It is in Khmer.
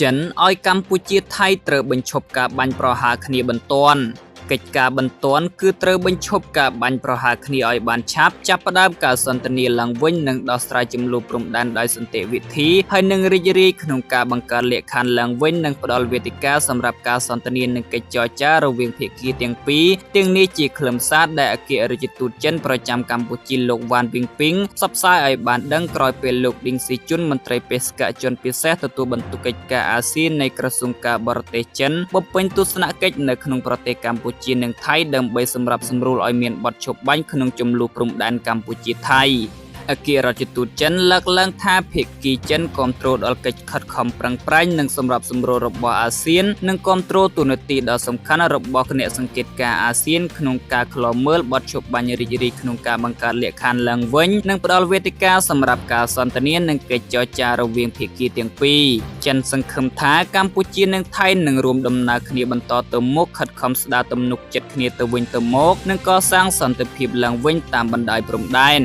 ចិនឲ្យកម្ពុជាថៃត្រូវបញ្ឈប់ការបាញ់ប្រហារគ្នាបន្ទាន់កិច្ចការបន្ទាន់គឺត្រូវបញ្ឈប់ការបាញ់ប្រហារគ្នាឲ្យបានឆាប់ចាប់ផ្ដើមការសន្ទនាឡើងវិញនិងដោះស្រាយចំនួនព្រំដែនដោយសន្តិវិធីហើយនឹងរីករាយក្នុងការបង្កើតលក្ខខណ្ឌឡើងវិញនិងផ្ដល់វេទិកាសម្រាប់ការសន្ទនានិងកិច្ចចរចារវាងភាគីទាំងពីរទាំងនេះជាខ្លឹមសារដែលអគ្គរដ្ឋទូតចិនប្រចាំកម្ពុជាលោកវ៉ាន់វីងពីងផ្សព្វផ្សាយឲ្យបានដឹងក្រោយពេលលោកឌីងស៊ីជុនមន្ត្រីបេសកជនពិសេសទទួលបន្ទុកកិច្ចការអាស៊ាននៃក្រសួងការបរទេសចិនបំពេញទស្សនកិច្ចនៅក្នុងប្រទេសកម្ពុជានិងថៃដើម្បីសម្រាប់សម្រួលឲ្យមានបទឈប់បាញ់ក្នុងចំនួនព្រំដែនកម្ពុជាថៃអគ្គរដ្ឋទូតចិនលើកឡើងថាភាគីចិនគាំទ្រដល់កិច្ចខិតខំប្រឹងប្រែងនិងសម្រាប់សម្រួលរបស់អាស៊ាននិងគាំទ្រទូនាទីដ៏សំខាន់របស់គណៈសង្កេតការអាស៊ានក្នុងការឃ្លាំមើលបទឈប់បាញ់រីករាយក្នុងការបង្កើតលក្ខខណ្ឌឡើងវិញនិងផ្ដល់វេទិកាសម្រាប់ការសន្ទនានិងកិច្ចចរចារវាងភាគីទាំងពីរចិនសង្ឃឹមថាកម្ពុជានិងថៃនឹងរួមដំណើរគ្នាបន្តទៅមុខខិតខំស្ដារទំនុកចិត្តគ្នាទៅវិញទៅមកនិងកសាងសន្តិភាពឡើងវិញតាមបណ្ដោយព្រំដែន